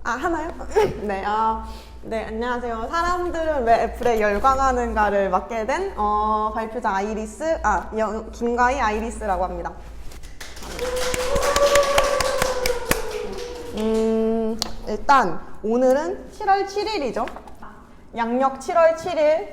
하나요? 네, 네, 안녕하세요. 사람들은 왜 애플에 열광하는가를 맡게 된 발표자 아이리스, 김가희 아이리스라고 합니다. 일단 오늘은 7월 7일이죠. 양력 7월 7일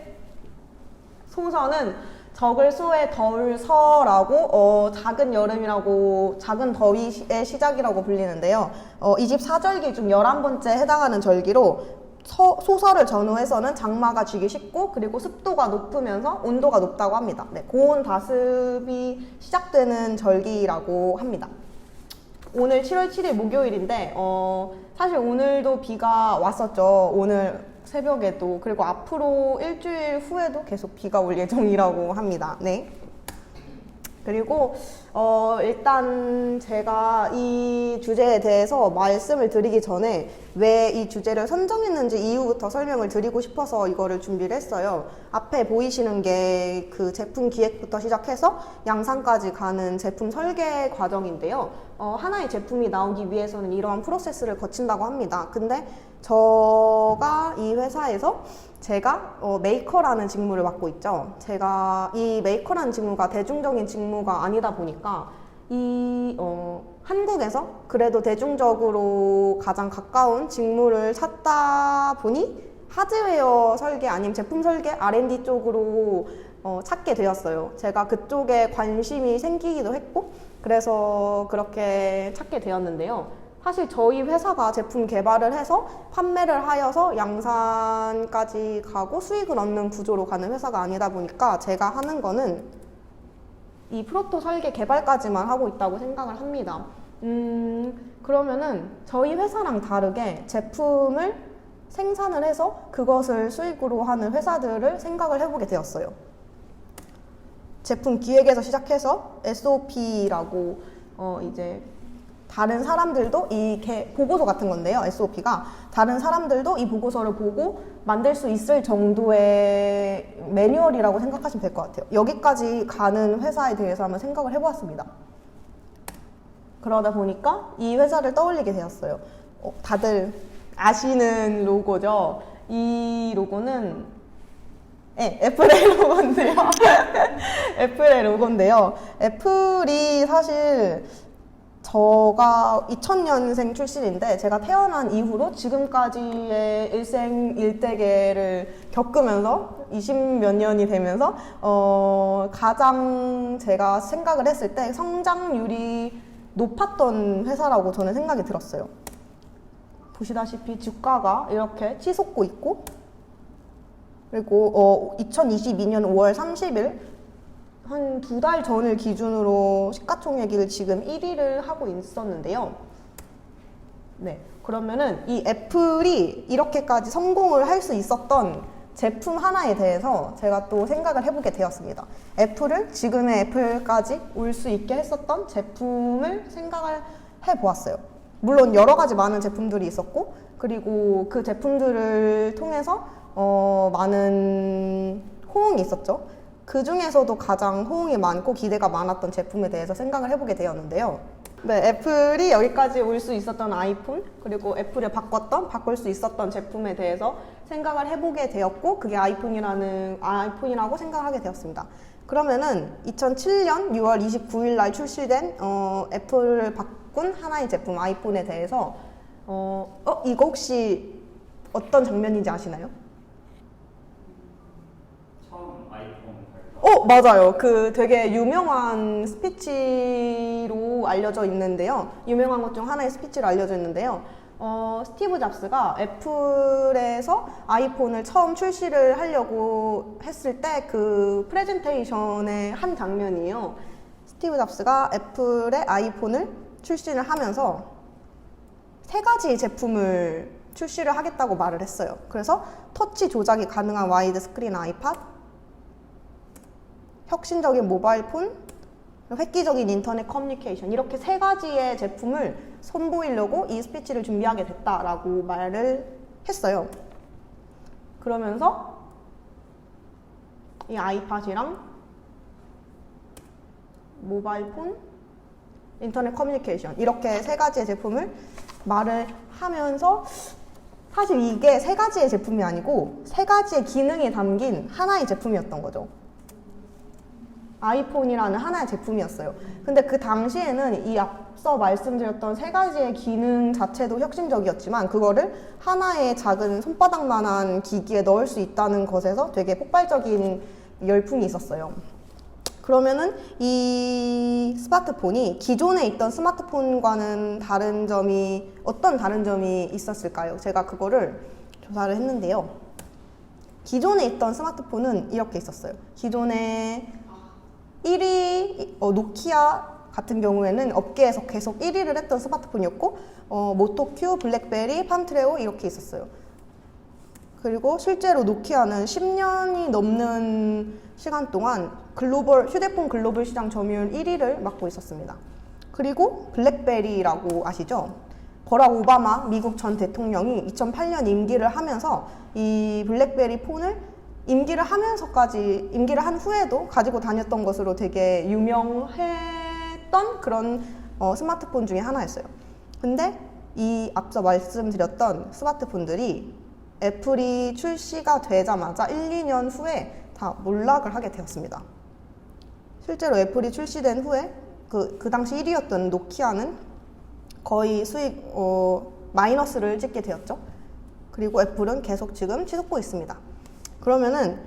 소서는 적을 소에 더울 서라고 작은 여름이라고 작은 더위의 시작이라고 불리는데요. 24절기 중 11번째 해당하는 절기로 소설을 전후해서는 장마가 쥐기 쉽고 그리고 습도가 높으면서 온도가 높다고 합니다. 네, 고온 다습이 시작되는 절기라고 합니다. 오늘 7월 7일 목요일인데 사실 오늘도 비가 왔었죠. 오늘 새벽에도. 그리고 앞으로 일주일 후에도 계속 비가 올 예정이라고 합니다. 네. 그리고 일단 제가 이 주제에 대해서 말씀을 드리기 전에 왜 이 주제를 선정했는지 이유부터 설명을 드리고 싶어서 이거를 준비를 했어요. 앞에 보이시는 게 그 제품 기획부터 시작해서 양산까지 가는 제품 설계 과정인데요. 하나의 제품이 나오기 위해서는 이러한 프로세스를 거친다고 합니다. 근데 제가 이 회사에서 메이커라는 직무를 맡고 있죠. 제가 이 메이커라는 직무가 대중적인 직무가 아니다 보니까 한국에서 그래도 대중적으로 가장 가까운 직무를 찾다 보니 하드웨어 설계 아니면 제품 설계 R&D 쪽으로 찾게 되었어요. 제가 그쪽에 관심이 생기기도 했고 그래서 그렇게 찾게 되었는데요. 사실 저희 회사가 제품 개발을 해서 판매를 하여서 양산까지 가고 수익을 얻는 구조로 가는 회사가 아니다 보니까 제가 하는 거는 이 프로토 설계 개발까지만 하고 있다고 생각을 합니다. 그러면은 저희 회사랑 다르게 제품을 생산을 해서 그것을 수익으로 하는 회사들을 생각을 해보게 되었어요. 제품 기획에서 시작해서 SOP라고 이제 다른 사람들도 보고서 같은 건데요. SOP가 다른 사람들도 이 보고서를 보고 만들 수 있을 정도의 매뉴얼이라고 생각하시면 될 것 같아요. 여기까지 가는 회사에 대해서 한번 생각을 해보았습니다. 그러다 보니까 이 회사를 떠올리게 되었어요. 다들 아시는 로고죠. 이 로고는 애플의 로고인데요. 애플의 로고인데요. 애플이 사실 저가 2000년생 출신인데 제가 태어난 이후로 지금까지의 일생일대계를 겪으면서 20몇 년이 되면서 가장 제가 생각을 했을 때 성장률이 높았던 회사라고 저는 생각이 들었어요. 보시다시피 주가가 이렇게 치솟고 있고 그리고 2022년 5월 30일 한 2달 전을 기준으로 시가총액을 지금 1위를 하고 있었는데요. 네, 그러면은 이 애플이 이렇게까지 성공을 할 수 있었던 제품 하나에 대해서 제가 또 생각을 해보게 되었습니다. 애플을 지금의 애플까지 올 수 있게 했었던 제품을 생각을 해보았어요. 물론 여러 가지 많은 제품들이 있었고 그리고 그 제품들을 통해서 많은 호응이 있었죠. 그 중에서도 가장 호응이 많고 기대가 많았던 제품에 대해서 생각을 해보게 되었는데요. 네, 애플이 여기까지 올 수 있었던 아이폰 그리고 애플을 바꿀 수 있었던 제품에 대해서 생각을 해보게 되었고 그게 아이폰이라고 생각을 하게 되었습니다. 그러면은 2007년 6월 29일 날 출시된 애플을 바꾼 하나의 제품 아이폰에 대해서 이거 혹시 어떤 장면인지 아시나요? 맞아요. 그 되게 유명한 스피치로 알려져 있는데요. 유명한 것 중 하나의 스피치로 알려져 있는데요. 스티브 잡스가 애플에서 아이폰을 처음 출시를 하려고 했을 때 그 프레젠테이션의 한 장면이에요. 스티브 잡스가 애플의 아이폰을 출시를 하면서 3가지 제품을 출시를 하겠다고 말을 했어요. 그래서 터치 조작이 가능한 와이드 스크린 아이팟, 혁신적인 모바일 폰, 획기적인 인터넷 커뮤니케이션 이렇게 3가지의 제품을 선보이려고 이 스피치를 준비하게 됐다라고 말을 했어요. 그러면서 이 아이팟이랑 모바일 폰, 인터넷 커뮤니케이션 이렇게 3가지의 제품을 말을 하면서 사실 이게 세 가지의 제품이 아니고 세 가지의 기능이 담긴 하나의 제품이었던 거죠. 아이폰이라는 하나의 제품이었어요. 근데 그 당시에는 이 앞서 말씀드렸던 세 가지의 기능 자체도 혁신적이었지만 그거를 하나의 작은 손바닥만한 기기에 넣을 수 있다는 것에서 되게 폭발적인 열풍이 있었어요. 그러면은 이 스마트폰이 기존에 있던 스마트폰과는 어떤 다른 점이 있었을까요? 제가 그거를 조사를 했는데요. 기존에 있던 스마트폰은 이렇게 있었어요. 기존에 1위 노키아 같은 경우에는 업계에서 계속 1위를 했던 스마트폰이었고 모토큐, 블랙베리, 판트레오 이렇게 있었어요. 그리고 실제로 노키아는 10년이 넘는 시간 동안 휴대폰 글로벌 시장 점유율 1위를 맡고 있었습니다. 그리고 블랙베리라고 아시죠? 버락 오바마 미국 전 대통령이 2008년 임기를 하면서 이 블랙베리 폰을 임기를 한 후에도 가지고 다녔던 것으로 되게 유명했던 그런 스마트폰 중에 하나였어요. 근데 이 앞서 말씀드렸던 스마트폰들이 애플이 출시가 되자마자 1, 2년 후에 다 몰락을 하게 되었습니다. 실제로 애플이 출시된 후에 그 당시 1위였던 노키아는 거의 수익 마이너스를 찍게 되었죠. 그리고 애플은 계속 지금 치솟고 있습니다. 그러면은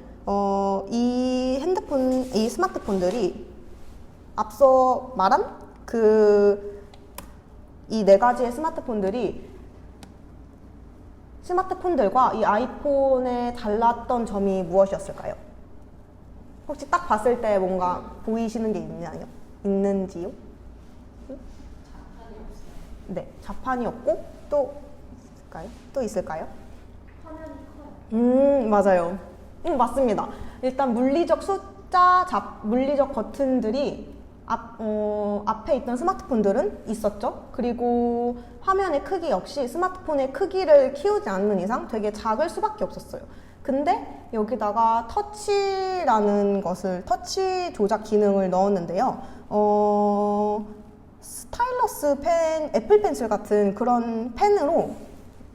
이 스마트폰들이 앞서 말한 이 네 가지의 스마트폰들과 이 아이폰에 달랐던 점이 무엇이었을까요? 혹시 딱 봤을 때 뭔가 보이시는 게 있는지요? 응? 자판이 없어요. 네, 자판이 없고 또 있을까요? 화면이 커요. 맞아요. 맞습니다. 일단 물리적 버튼들이 앞에 있던 스마트폰들은 있었죠. 그리고 화면의 크기 역시 스마트폰의 크기를 키우지 않는 이상 되게 작을 수밖에 없었어요. 근데 여기다가 터치 조작 기능을 넣었는데요. 스타일러스 펜, 애플 펜슬 같은 그런 펜으로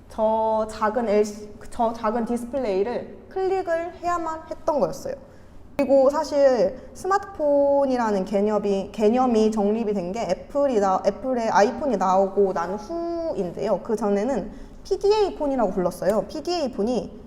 저 작은 디스플레이를 클릭을 해야만 했던 거였어요. 그리고 사실 스마트폰이라는 개념이 정립이 된 게 애플의 아이폰이 나오고 난 후인데요. 그 전에는 PDA 폰이라고 불렀어요. PDA 폰이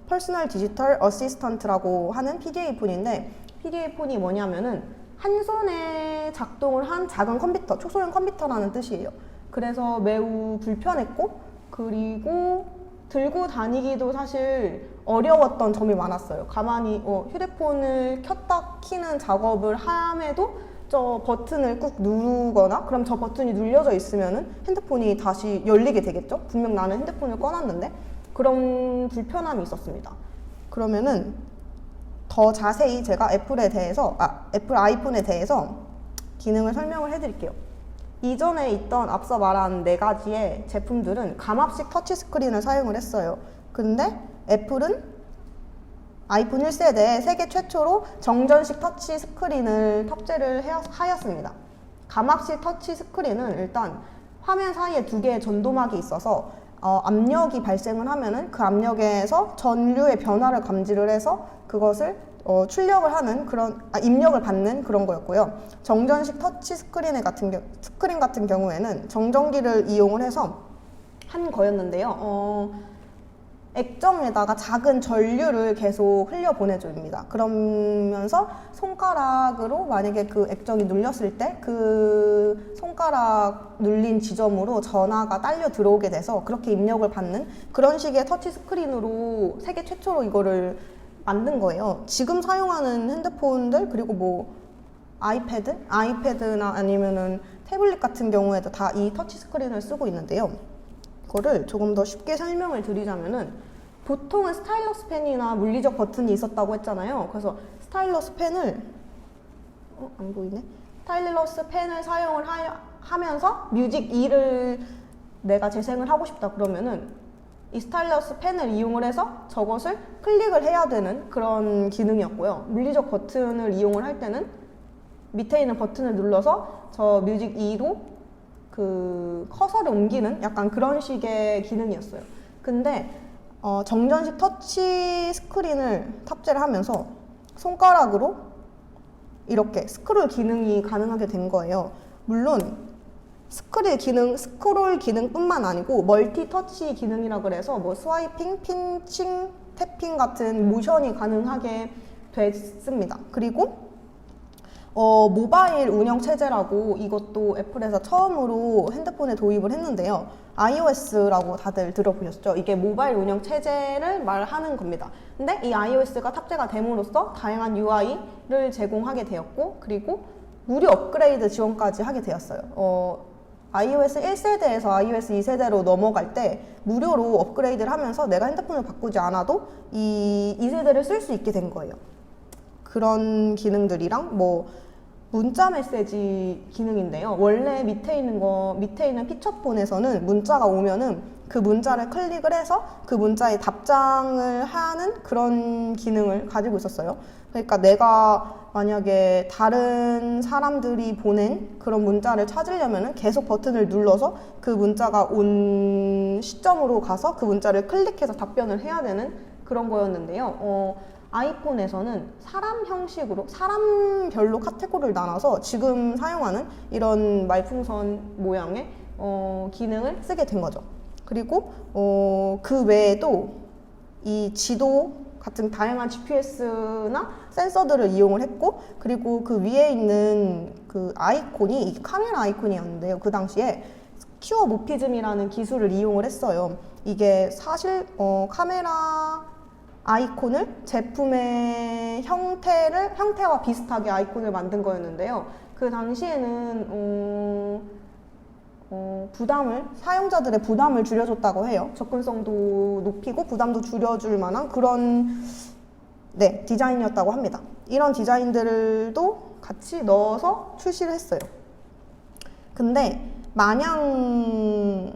퍼스널 디지털 어시스턴트라고 하는 PDA 폰인데, PDA 폰이 뭐냐면은 한 손에 작동을 한 작은 컴퓨터, 초소형 컴퓨터라는 뜻이에요. 그래서 매우 불편했고, 그리고 들고 다니기도 사실 어려웠던 점이 많았어요. 가만히 휴대폰을 켰다 키는 작업을 함에도 저 버튼을 꾹 누르거나, 그럼 저 버튼이 눌려져 있으면은 핸드폰이 다시 열리게 되겠죠? 분명 나는 핸드폰을 꺼놨는데. 그런 불편함이 있었습니다. 그러면은 더 자세히 제가 애플 아이폰에 대해서 기능을 설명을 해드릴게요. 이전에 있던 앞서 말한 네 가지의 제품들은 감압식 터치 스크린을 사용을 했어요. 근데 애플은 아이폰 1세대에 세계 최초로 정전식 터치 스크린을 탑재를 하였습니다. 감압식 터치 스크린은 일단 화면 사이에 두 개의 전도막이 있어서 압력이 발생을 하면은 그 압력에서 전류의 변화를 감지를 해서 그것을 출력을 하는 입력을 받는 그런 거였고요. 정전식 터치 스크린 같은 경우에는 정전기를 이용을 해서 한 거였는데요. 액정에다가 작은 전류를 계속 흘려보내줍니다. 그러면서 손가락으로 만약에 그 액정이 눌렸을 때 그 손가락 눌린 지점으로 전화가 딸려 들어오게 돼서 그렇게 입력을 받는 그런 식의 터치 스크린으로 세계 최초로 이거를 만든 거예요. 지금 사용하는 핸드폰들, 그리고 뭐 아이패드나 아니면은 태블릿 같은 경우에도 다 이 터치 스크린을 쓰고 있는데요. 그거를 조금 더 쉽게 설명을 드리자면은, 보통은 스타일러스 펜이나 물리적 버튼이 있었다고 했잖아요. 그래서 스타일러스 펜을 안 보이네. 스타일러스 펜을 사용을 하면서 뮤직 2를 내가 재생을 하고 싶다 그러면은 이 스타일러스 펜을 이용을 해서 저것을 클릭을 해야 되는 그런 기능이었고요. 물리적 버튼을 이용을 할 때는 밑에 있는 버튼을 눌러서 저 뮤직 2로 그 커서를 옮기는 약간 그런 식의 기능이었어요. 근데 정전식 터치 스크린을 탑재를 하면서 손가락으로 이렇게 스크롤 기능이 가능하게 된 거예요. 물론 스크롤 기능뿐만 아니고 멀티 터치 기능이라 그래서 뭐 스와이핑, 핀칭, 태핑 같은 모션이 가능하게 됐습니다. 그리고 모바일 운영 체제라고 이것도 애플에서 처음으로 핸드폰에 도입을 했는데요. iOS라고 다들 들어보셨죠? 이게 모바일 운영 체제를 말하는 겁니다. 근데 이 iOS가 탑재가 됨으로써 다양한 UI를 제공하게 되었고, 그리고 무료 업그레이드 지원까지 하게 되었어요. iOS 1세대에서 iOS 2세대로 넘어갈 때 무료로 업그레이드를 하면서 내가 핸드폰을 바꾸지 않아도 이 2세대를 쓸 수 있게 된 거예요. 그런 기능들이랑 뭐 문자 메시지 기능인데요. 원래 밑에 있는 피처폰에서는 문자가 오면은 그 문자를 클릭을 해서 그 문자에 답장을 하는 그런 기능을 가지고 있었어요. 그러니까 내가 만약에 다른 사람들이 보낸 그런 문자를 찾으려면은 계속 버튼을 눌러서 그 문자가 온 시점으로 가서 그 문자를 클릭해서 답변을 해야 되는 그런 거였는데요. 아이폰에서는 사람 형식으로 사람별로 카테고리를 나눠서 지금 사용하는 이런 말풍선 모양의 기능을 쓰게 된 거죠. 그리고 그 외에도 이 지도 같은 다양한 GPS나 센서들을 이용을 했고, 그리고 그 위에 있는 그 아이콘이 카메라 아이콘이었는데요. 그 당시에 스퀘어 모피즘이라는 기술을 이용을 했어요. 이게 사실 카메라 아이콘을 제품의 형태와 비슷하게 아이콘을 만든 거였는데요. 그 당시에는 사용자들의 부담을 줄여줬다고 해요. 접근성도 높이고 부담도 줄여줄 만한 그런 디자인이었다고 합니다. 이런 디자인들도 같이 넣어서 출시를 했어요. 근데 마냥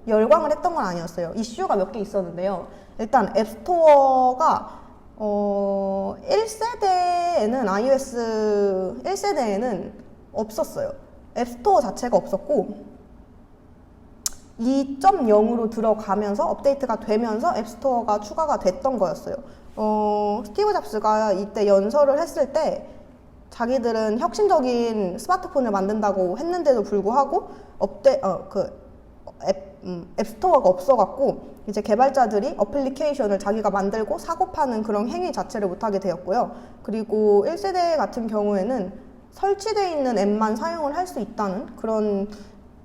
열광을 했던 건 아니었어요. 이슈가 몇 개 있었는데요. 일단 앱스토어가 1세대에는 iOS 1세대에는 없었어요. 앱스토어 자체가 없었고 2.0으로 들어가면서 업데이트가 되면서 앱스토어가 추가가 됐던 거였어요. 스티브 잡스가 이때 연설을 했을 때 자기들은 혁신적인 스마트폰을 만든다고 했는데도 불구하고 앱스토어가 없어갖고 이제 개발자들이 어플리케이션을 자기가 만들고 사고 파는 그런 행위 자체를 못하게 되었고요. 그리고 1세대 같은 경우에는 설치되어 있는 앱만 사용을 할 수 있다는 그런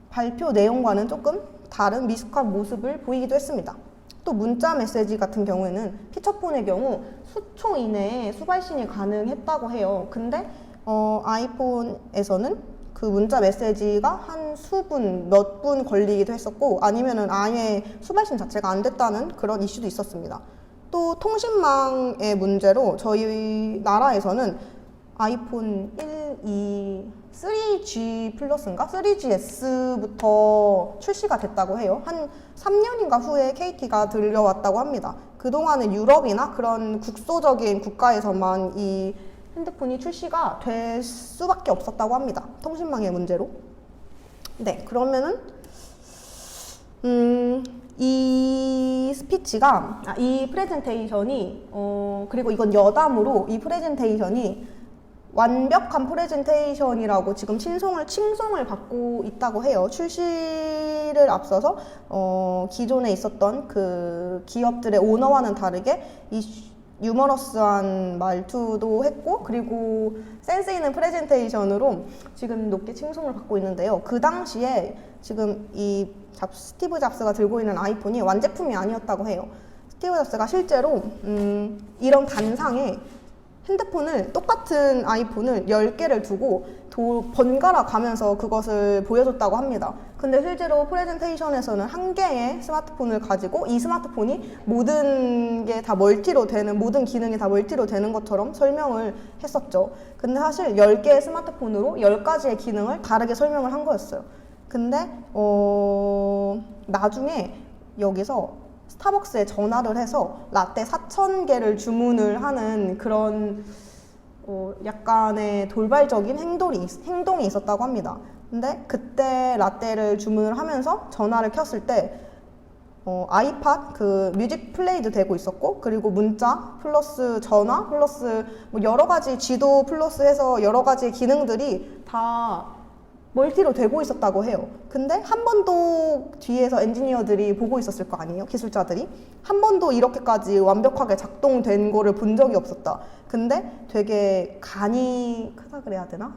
발표 내용과는 조금 다른 미숙한 모습을 보이기도 했습니다. 또 문자 메시지 같은 경우에는 피처폰의 경우 수초 이내에 수발신이 가능했다고 해요. 근데 아이폰에서는 그 문자 메시지가 한 몇 분 걸리기도 했었고, 아니면은 아예 수발신 자체가 안 됐다는 그런 이슈도 있었습니다. 또 통신망의 문제로 저희 나라에서는 아이폰 1, 2, 3G 플러스인가? 3GS부터 출시가 됐다고 해요. 한 3년인가 후에 KT가 들려왔다고 합니다. 그동안은 유럽이나 그런 국소적인 국가에서만 이 핸드폰이 출시가 될 수밖에 없었다고 합니다. 통신망의 문제로. 네, 그러면은 이 프레젠테이션이 그리고 이건 여담으로 이 프레젠테이션이 완벽한 프레젠테이션이라고 지금 칭송을 받고 있다고 해요. 출시를 앞서서 기존에 있었던 그 기업들의 오너와는 다르게 유머러스한 말투도 했고, 그리고 센스 있는 프레젠테이션으로 지금 높게 칭송을 받고 있는데요. 그 당시에 지금 이 스티브 잡스가 들고 있는 아이폰이 완제품이 아니었다고 해요. 스티브 잡스가 실제로 이런 단상에 핸드폰을 똑같은 아이폰을 10개를 두고 번갈아 가면서 그것을 보여줬다고 합니다. 근데 실제로 프레젠테이션에서는 한 개의 스마트폰을 가지고 이 스마트폰이 모든 게 다 멀티로 되는, 모든 기능이 다 멀티로 되는 것처럼 설명을 했었죠. 근데 사실 10개의 스마트폰으로 10가지의 기능을 다르게 설명을 한 거였어요. 근데 나중에 여기서 스타벅스에 전화를 해서 라떼 4,000개를 주문을 하는 그런 약간의 돌발적인 행동이 있었다고 합니다. 근데 그때 라떼를 주문을 하면서 전화를 켰을 때 아이팟 그 뮤직 플레이도 되고 있었고, 그리고 문자 플러스 전화 플러스 뭐 여러 가지 지도 플러스 해서 여러 가지 기능들이 다 멀티로 되고 있었다고 해요. 근데 한 번도 뒤에서 엔지니어들이 보고 있었을 거 아니에요? 기술자들이. 한 번도 이렇게까지 완벽하게 작동된 거를 본 적이 없었다. 근데 되게 간이 크다 그래야 되나?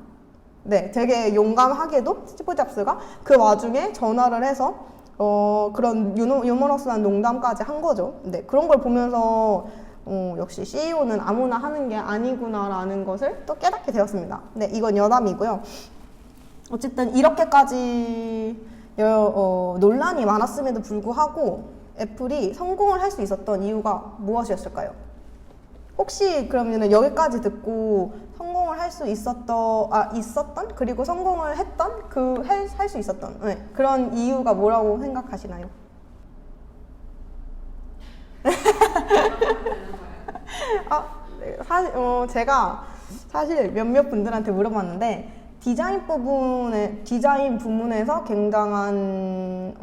네, 되게 용감하게도 스티브 잡스가 그 와중에 전화를 해서 그런 유머러스한 농담까지 한 거죠. 네, 그런 걸 보면서 역시 CEO는 아무나 하는 게 아니구나라는 것을 또 깨닫게 되었습니다. 네, 이건 여담이고요. 어쨌든 이렇게까지 논란이 많았음에도 불구하고 애플이 성공을 할 수 있었던 이유가 무엇이었을까요? 혹시 그러면은 여기까지 듣고 성공을 할 수 있었던 그리고 성공을 했던 할 수 있었던 네, 그런 이유가 뭐라고 생각하시나요? 제가 사실 몇몇 분들한테 물어봤는데 디자인 부문에서 굉장한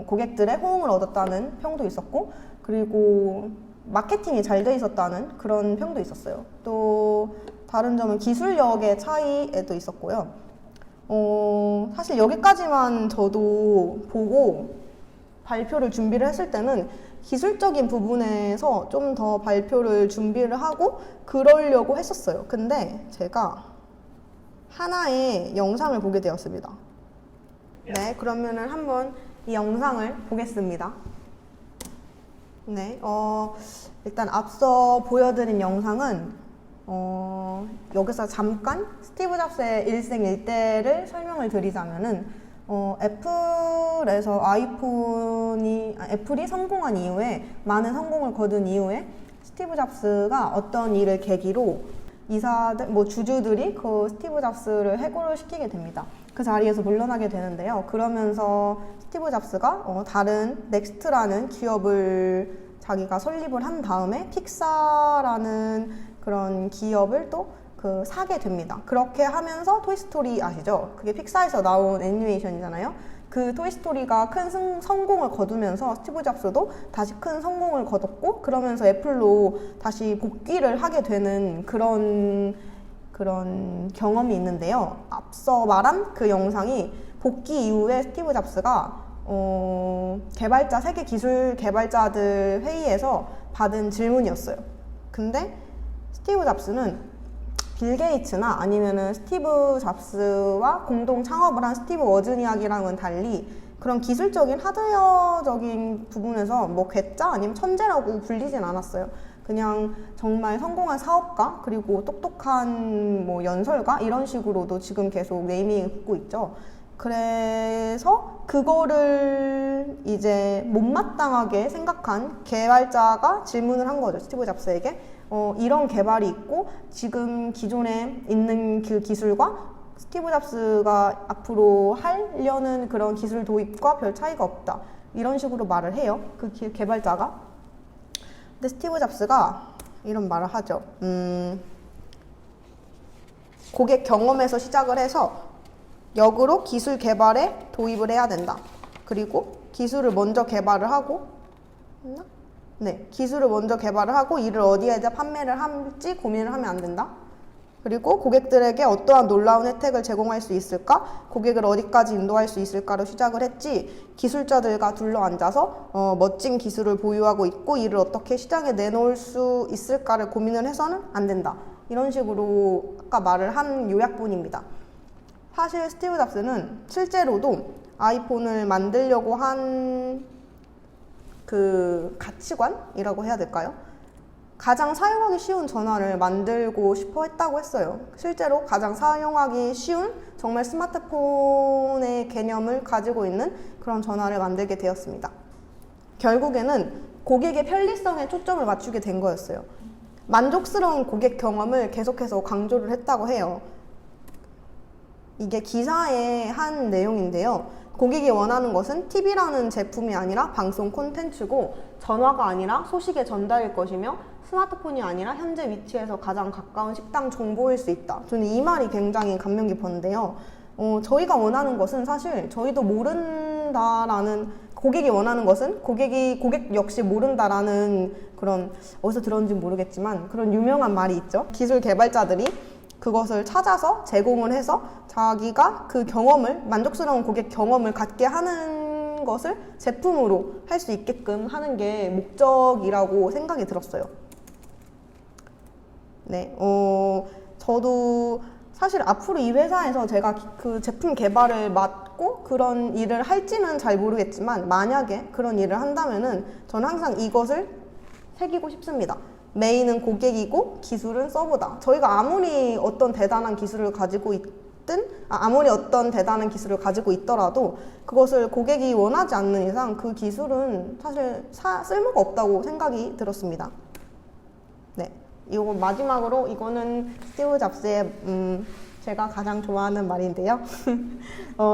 고객들의 호응을 얻었다는 평도 있었고, 그리고 마케팅이 잘 돼 있었다는 그런 평도 있었어요. 또 다른 점은 기술력의 차이에도 있었고요. 사실 여기까지만 저도 보고 발표를 준비를 했을 때는 기술적인 부분에서 좀 더 발표를 준비를 하고 그러려고 했었어요. 근데 제가 하나의 영상을 보게 되었습니다. 네, 그러면은 한번 이 영상을 보겠습니다. 네, 일단 앞서 보여드린 영상은 여기서 잠깐 스티브 잡스의 일생일대를 설명을 드리자면은 애플에서 애플이 성공한 이후에, 많은 성공을 거둔 이후에 스티브 잡스가 어떤 일을 계기로 주주들이 그 스티브 잡스를 해고를 시키게 됩니다. 그 자리에서 물러나게 되는데요. 그러면서 스티브 잡스가 다른 넥스트라는 기업을 자기가 설립을 한 다음에 픽사라는 그런 기업을 또 사게 됩니다. 그렇게 하면서 토이스토리 아시죠? 그게 픽사에서 나온 애니메이션이잖아요. 그 토이스토리가 큰 성공을 거두면서 스티브 잡스도 다시 큰 성공을 거뒀고, 그러면서 애플로 다시 복귀를 하게 되는 그런 경험이 있는데요. 앞서 말한 그 영상이 복귀 이후에 스티브 잡스가 세계 기술 개발자들 회의에서 받은 질문이었어요. 근데 스티브 잡스는 빌 게이츠나 아니면은 스티브 잡스와 공동 창업을 한 스티브 워즈니악이랑은 달리 그런 기술적인 하드웨어적인 부분에서 뭐 괴짜 아니면 천재라고 불리진 않았어요. 그냥 정말 성공한 사업가, 그리고 똑똑한 뭐 연설가, 이런 식으로도 지금 계속 네이밍을 붙고 있죠. 그래서 그거를 이제 못마땅하게 생각한 개발자가 질문을 한 거죠, 스티브 잡스에게. 이런 개발이 있고 지금 기존에 있는 그 기술과 스티브 잡스가 앞으로 하려는 그런 기술 도입과 별 차이가 없다, 이런 식으로 말을 해요, 그 개발자가. 근데 스티브 잡스가 이런 말을 하죠. 고객 경험에서 시작을 해서 역으로 기술 개발에 도입을 해야 된다. 그리고 기술을 먼저 개발을 하고 기술을 먼저 개발을 하고 이를 어디에다 판매를 할지 고민을 하면 안 된다. 그리고 고객들에게 어떠한 놀라운 혜택을 제공할 수 있을까? 고객을 어디까지 인도할 수 있을까로 시작을 했지, 기술자들과 둘러앉아서 멋진 기술을 보유하고 있고 이를 어떻게 시장에 내놓을 수 있을까를 고민을 해서는 안 된다. 이런 식으로 아까 말을 한 요약본입니다. 사실 스티브 잡스는 실제로도 아이폰을 만들려고 한 그 가치관이라고 해야 될까요? 가장 사용하기 쉬운 전화를 만들고 싶어 했다고 했어요. 실제로 가장 사용하기 쉬운 정말 스마트폰의 개념을 가지고 있는 그런 전화를 만들게 되었습니다. 결국에는 고객의 편리성에 초점을 맞추게 된 거였어요. 만족스러운 고객 경험을 계속해서 강조를 했다고 해요. 이게 기사의 한 내용인데요. 고객이 원하는 것은 TV라는 제품이 아니라 방송 콘텐츠고, 전화가 아니라 소식의 전달일 것이며, 스마트폰이 아니라 현재 위치에서 가장 가까운 식당 정보일 수 있다. 저는 이 말이 굉장히 감명 깊었는데요. 저희가 원하는 것은 사실 저희도 모른다라는, 고객이 원하는 것은 고객 역시 모른다라는 그런, 어디서 들었는지 모르겠지만 그런 유명한 말이 있죠. 기술 개발자들이 그것을 찾아서 제공을 해서 자기가 그 경험을, 만족스러운 고객 경험을 갖게 하는 것을 제품으로 할 수 있게끔 하는 게 목적이라고 생각이 들었어요. 네, 저도 사실 앞으로 이 회사에서 제가 그 제품 개발을 맡고 그런 일을 할지는 잘 모르겠지만, 만약에 그런 일을 한다면은 저는 항상 이것을 새기고 싶습니다. 메인은 고객이고 기술은 서버다. 저희가 아무리 어떤 대단한 기술을 가지고 아무리 어떤 대단한 기술을 가지고 있더라도 그것을 고객이 원하지 않는 이상 그 기술은 사실 쓸모가 없다고 생각이 들었습니다. 네, 이거 마지막으로, 이거는 스티브 잡스의 제가 가장 좋아하는 말인데요.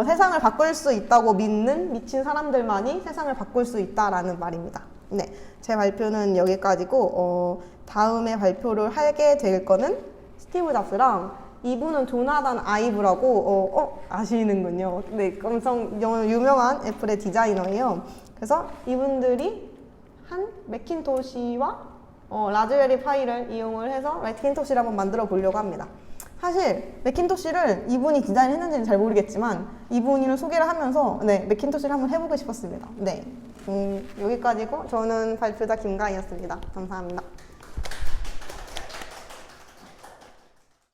세상을 바꿀 수 있다고 믿는 미친 사람들만이 세상을 바꿀 수 있다라는 말입니다. 네, 제 발표는 여기까지고, 다음에 발표를 하게 될 거는 스티브 잡스랑, 이분은 조나단 아이브라고 아시는군요. 네, 엄청 유명한 애플의 디자이너예요. 그래서 이분들이 한 매킨토시와 라즈베리 파이를 이용을 해서 매킨토시를 한번 만들어 보려고 합니다. 사실 매킨토시를 이분이 디자인했는지는 잘 모르겠지만 이분을 소개를 하면서 매킨토시를 한번 해보고 싶었습니다. 네, 여기까지고, 저는 발표자 김가희였습니다. 감사합니다.